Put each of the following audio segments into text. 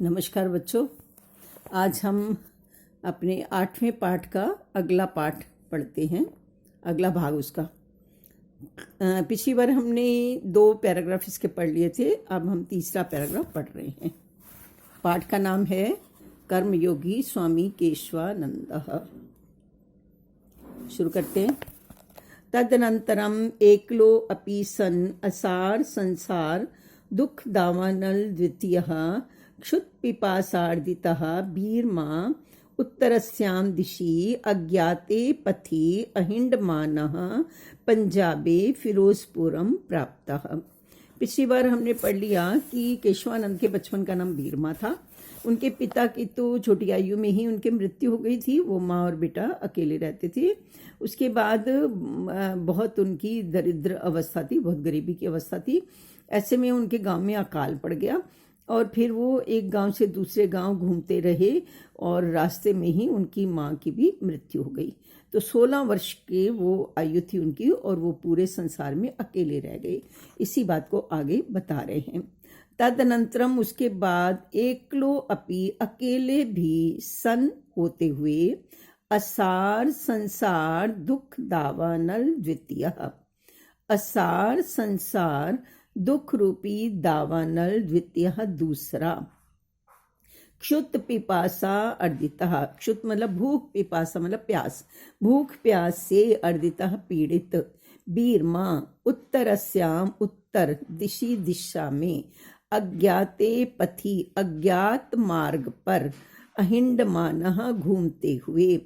नमस्कार बच्चों। आज हम अपने 8वें पाठ का अगला पाठ पढ़ते हैं, अगला भाग उसका। पिछली बार हमने 2 पैराग्राफ इसके पढ़ लिए थे, अब हम तीसरा पैराग्राफ पढ़ रहे हैं। पाठ का नाम है कर्मयोगी स्वामी केशवानंदः। शुरू करते हैं। तदनंतरम एकलो अपि सन् असार संसार दुख दावानल द्वितीयः क्षुत्पिपासार्दितः बीर्मा उत्तरस्यां दिशि अज्ञाते पथि अहिंडमानः पंजाबे फिरोजपुरम प्राप्तः। पिछली बार हमने पढ़ लिया कि केशवानंद के बचपन का नाम बीरमा था। उनके पिता की तो छोटी आयु में ही उनकी मृत्यु हो गई थी। वो माँ और बेटा अकेले रहते थे। उसके बाद बहुत उनकी दरिद्र अवस्था थी, बहुत गरीबी की अवस्था थी। ऐसे में उनके गांव में अकाल पड़ गया और फिर वो एक गांव से दूसरे गांव घूमते रहे और रास्ते में ही उनकी माँ की भी मृत्यु हो गई। तो 16 वर्ष के वो आयु थी उनकी और वो पूरे संसार में अकेले रह गए। इसी बात को आगे बता रहे हैं। तदनंतरम उसके बाद एकलो अपि अकेले भी सन होते हुए असार संसार दुख दावानल द्वितीय। असार संसार दुख रूपी दावानल द्वितीय दूसरा। क्षुत पिपासा अर्दितः। क्षुत मतलब भूख, पिपासा मतलब प्यास। भूख प्यास से अर्दितः पीड़ित। बीरमा उत्तरस्याम उत्तर दिशि दिशा में अज्ञाते पथि अज्ञात मार्ग पर अहिंडमानः घूमते हुए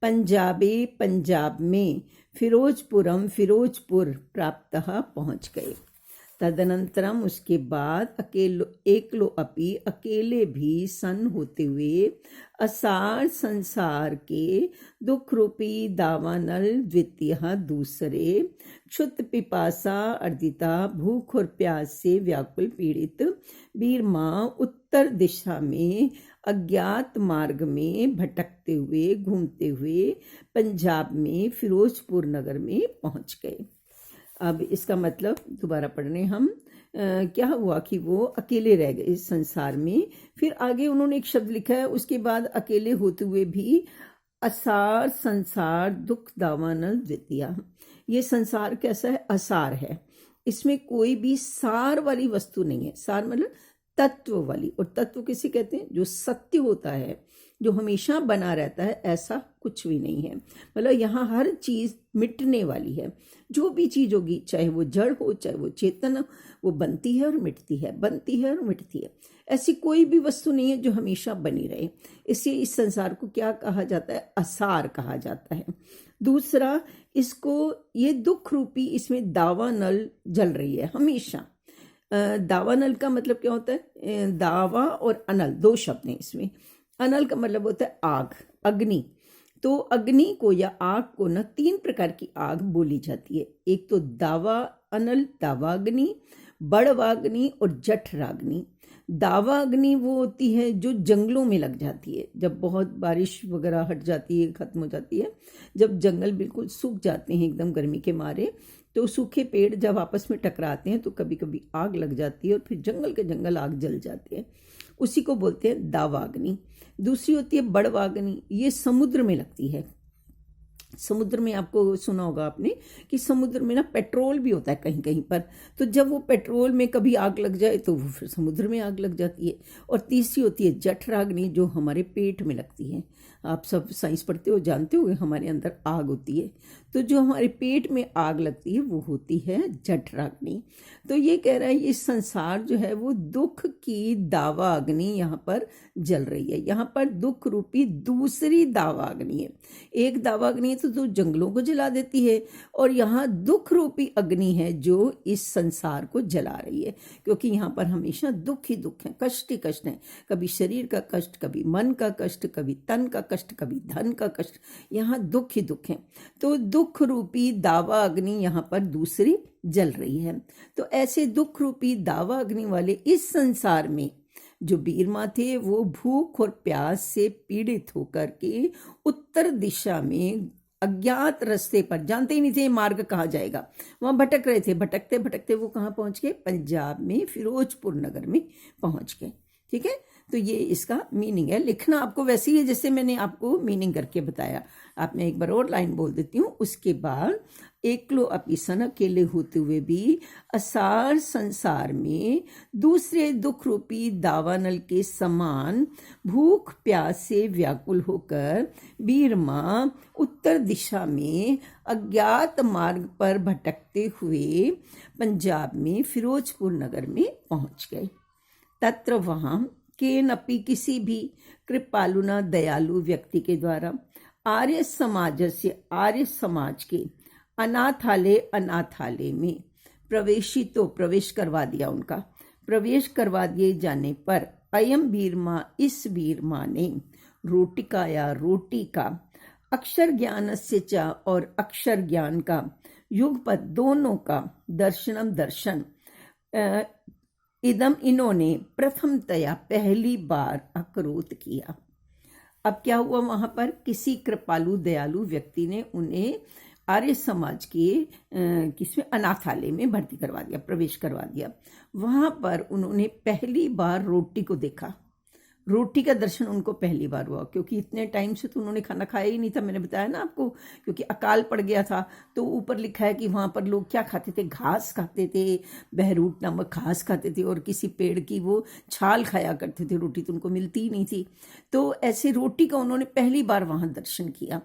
पंजाबे पंजाब में फिरोजपुरम फिरोजपुर प्राप्तः पहुंच गए। तदनंतरम उसके बाद एकलो अपि अकेले भी सन होते हुए असार संसार के दुख रूपी दावानल द्वितीय दूसरे। क्षुत पिपासा अर्दिता भूख और प्यास से व्याकुल पीड़ित बीरमा उत्तर दिशा में अज्ञात मार्ग में भटकते हुए घूमते हुए पंजाब में फिरोजपुर नगर में पहुंच गए। अब इसका मतलब दोबारा पढ़ने हम क्या हुआ कि वो अकेले रह गए इस संसार में। फिर आगे उन्होंने एक शब्द लिखा है, उसके बाद अकेले होते हुए भी असार संसार दुख दावानल द्वितीय। ये संसार कैसा है? असार है। इसमें कोई भी सार वाली वस्तु नहीं है। सार मतलब तत्व वाली, और तत्व किसे कहते हैं? जो सत्य होता है, जो हमेशा बना रहता है, ऐसा कुछ भी नहीं है। मतलब यहाँ हर चीज मिटने वाली है। जो भी चीज होगी, चाहे वो जड़ हो चाहे वो चेतन हो, वो बनती है और मिटती है, बनती है और मिटती है। ऐसी कोई भी वस्तु नहीं है जो हमेशा बनी रहे। इसलिए इस संसार को क्या कहा जाता है? असार कहा जाता है। दूसरा, इसको ये दुख रूपी इसमें दावा नल जल रही है हमेशा। दावा नल का मतलब क्या होता है? दावा और अनल 2 शब्द हैं इसमें। अनल का मतलब होता है आग, अग्नि। तो अग्नि को या आग को न 3 प्रकार की आग बोली जाती है। एक तो दावा अनल, दावाग्नि, बड़वाग्नि और जठराग्नि। दावाग्नि वो होती है जो जंगलों में लग जाती है, जब बहुत बारिश वगैरह हट जाती है, खत्म हो जाती है, जब जंगल बिल्कुल सूख जाते हैं एकदम गर्मी के मारे, तो सूखे पेड़ जब आपस में टकराते हैं तो कभी कभी आग लग जाती है और फिर जंगल के जंगल आग जल जाते हैं। उसी को बोलते हैं दावाग्नि। दूसरी होती है बड़वाग्नि। ये समुद्र में लगती है। समुद्र में आपको सुना होगा आपने कि समुद्र में ना पेट्रोल भी होता है कहीं कहीं पर। तो जब वो पेट्रोल में कभी आग लग जाए तो वो फिर समुद्र में आग लग जाती है। और तीसरी होती है जठराग्नि, जो हमारे पेट में लगती है। आप सब साइंस पढ़ते हो, जानते हो हमारे अंदर आग होती है। तो जो हमारे पेट में आग लगती है वो होती है जठराग्नि। तो ये कह रहा है ये संसार जो है वो दुख की दावा अग्नि यहाँ पर जल रही है। यहाँ पर दुख रूपी दूसरी दावा अग्नि है। एक दावा अग्नि तो जो जंगलों को जला देती है, और यहाँ दुख रूपी अग्नि है जो इस संसार को जला रही है। क्योंकि यहाँ पर हमेशा दुख ही दुख है, कष्ट ही कष्ट है। कभी शरीर का कष्ट, कभी मन का कष्ट, कभी तन का कष्ट, कभी धन का कष्ट। यहाँ दुख ही दुख है। तो दुख रूपी दावा अग्नि यहाँ पर दूसरी जल रही है। तो ऐसे दुख रूपी दावा अग्नि वाले इस संसार में जो बीरमा थे वो भूख और प्यास से पीड़ित होकर के उत्तर दिशा में अज्ञात रास्ते पर, जानते ही नहीं थे मार्ग कहाँ जाएगा, वहां भटक रहे थे। भटकते भटकते वो कहाँ पहुंच गए? पंजाब में फिरोजपुर नगर में पहुंच गए। ठीक है। तो ये इसका मीनिंग है। लिखना आपको वैसे ही है जैसे मैंने आपको मीनिंग करके बताया। आप मैं एक बार और लाइन बोल देती हूँ। उसके बाद एकलो अपि सन, अकेले होते हुए भी असार संसार में दूसरे दुख रूपी दावानल के समान भूख प्यास से व्याकुल होकर वीर माँ उत्तर दिशा में अज्ञात मार्ग पर भटकते हुए पंजाब में फिरोजपुर नगर में पहुंच गए। तत्र वहां केनपि किसी भी कृपालुना दयालु व्यक्ति के द्वारा आर्य समाज के अनाथालय में प्रवेश करवा दिया। उनका प्रवेश करवा दिए जाने पर अयम वीरमा, इस वीरमा ने रोटिकाया, रोटी का, अक्षर ज्ञान से चा, और अक्षर ज्ञान का, युगपत दोनों का, दर्शनम दर्शन, इदम इन्होंने प्रथमतया पहली बार अकरोत किया। अब क्या हुआ, वहां पर किसी कृपालु दयालु व्यक्ति ने उन्हें आर्य समाज के किसमें अनाथालय में भर्ती करवा दिया, प्रवेश करवा दिया। वहां पर उन्होंने पहली बार रोटी को देखा। रोटी का दर्शन उनको पहली बार हुआ, क्योंकि इतने टाइम से तो उन्होंने खाना खाया ही नहीं था। मैंने बताया ना आपको, क्योंकि अकाल पड़ गया था। तो ऊपर लिखा है कि वहां पर लोग क्या खाते थे, घास खाते थे, बहरूट नामक घास खाते थे, और किसी पेड़ की वो छाल खाया करते थे। रोटी तो उनको मिलती ही नहीं थी। तो ऐसे रोटी का उन्होंने पहली बार वहां दर्शन किया,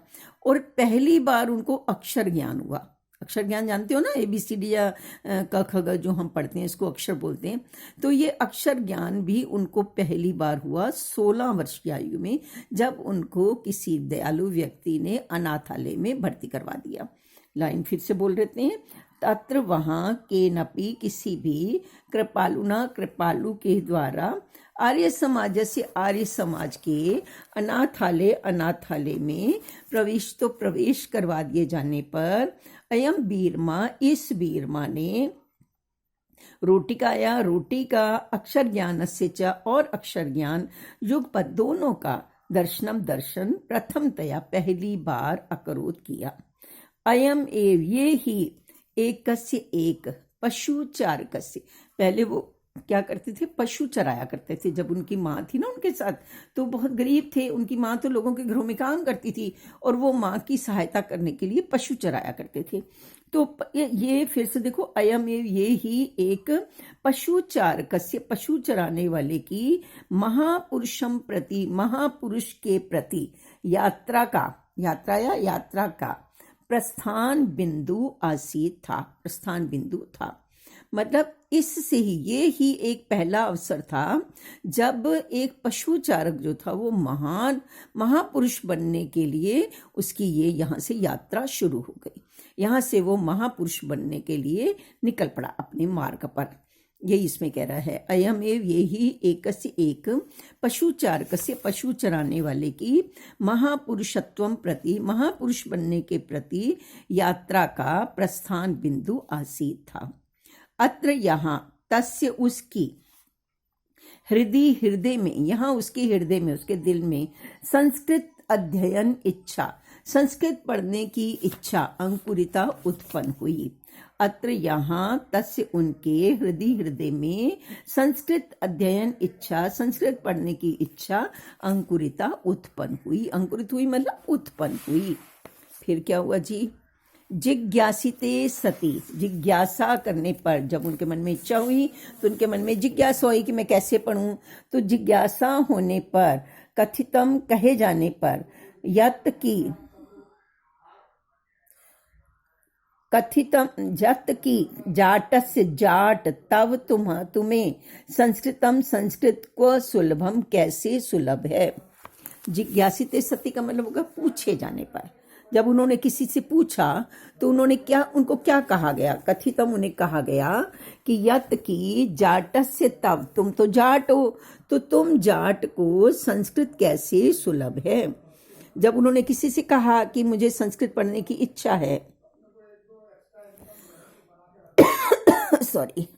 और पहली बार उनको अक्षर ज्ञान हुआ। अक्षर ज्ञान जानते हो ना, ABCD या क ख ग जो हम पढ़ते हैं, इसको अक्षर बोलते हैं। तो ये अक्षर ज्ञान भी उनको पहली बार हुआ 16 वर्ष की आयु में, जब उनको किसी दयालु व्यक्ति ने अनाथालय में भर्ती करवा दिया। लाइन फिर से बोल देते हैं। तत्र वहां के नपी, किसी भी कृपालु के द्वारा आर्य समाज के अनाथालय में प्रवेश करवा दिए जाने पर अयम वीरमा, इस वीरमा ने रोटिकाया, रोटी का, अक्षर ज्ञान से च, और अक्षर ज्ञान, युगपत दोनों का, दर्शनम दर्शन, प्रथमतया पहली बार अकरोत किया। अयम एव, ये ही, एकस्य एक, पशु चारकस्य, पहले वो क्या करते थे, पशु चराया करते थे। जब उनकी माँ थी ना उनके साथ, तो बहुत गरीब थे। उनकी माँ तो लोगों के घरों में काम करती थी, और वो माँ की सहायता करने के लिए पशु चराया करते थे। तो ये फिर से देखो, अयम ये ही एक पशु चारकस्य, पशु चराने वाले की, महापुरुषम प्रति, महापुरुष के प्रति, यात्रा का प्रस्थान बिंदु आसीत था, प्रस्थान बिंदु था। मतलब इससे ये ही एक पहला अवसर था जब एक पशु चारक जो था वो महान महापुरुष बनने के लिए उसकी ये यहाँ से यात्रा शुरू हो गई। यहाँ से वो महापुरुष बनने के लिए निकल पड़ा अपने मार्ग पर। यही इसमें कह रहा है, अयम एव, ये ही एकस्य एक, पशु चारकस्य, पशु चराने वाले की, महापुरुषत्वम प्रति, महापुरुष बनने के प्रति, यात्रा का प्रस्थान बिंदु आसीत था। अत्र यहाँ, तस्य उसकी, हृदय में, यहाँ उसके हृदय में, उसके दिल में, संस्कृत अध्ययन इच्छा, संस्कृत पढ़ने की इच्छा, अंकुरिता उत्पन्न हुई। अत्र यहाँ, तस्य उनके, हृदय में, संस्कृत अध्ययन इच्छा, संस्कृत पढ़ने की इच्छा, अंकुरिता उत्पन्न हुई। अंकुरित हुई मतलब उत्पन्न हुई। फिर क्या हुआ जी, जिज्ञासिते सती, जिज्ञासा करने पर, जब उनके मन में इच्छा हुई तो उनके मन में जिज्ञासा हुई कि मैं कैसे पढ़ूं। तो जिज्ञासा होने पर, कथितम कहे जाने पर, यत की जाटस्य जाट, तव तुम्हें, संस्कृतम संस्कृत को, सुलभम कैसे सुलभ है। जिज्ञासिते सती का मतलब होगा पूछे जाने पर। जब उन्होंने किसी से पूछा तो उनको क्या कहा गया, कथितम, उन्हें कहा गया कि यत की जाटस्य तव, तुम तो जाट हो, तो तुम जाट को संस्कृत कैसे सुलभ है। जब उन्होंने किसी से कहा कि मुझे संस्कृत पढ़ने की इच्छा है सॉरी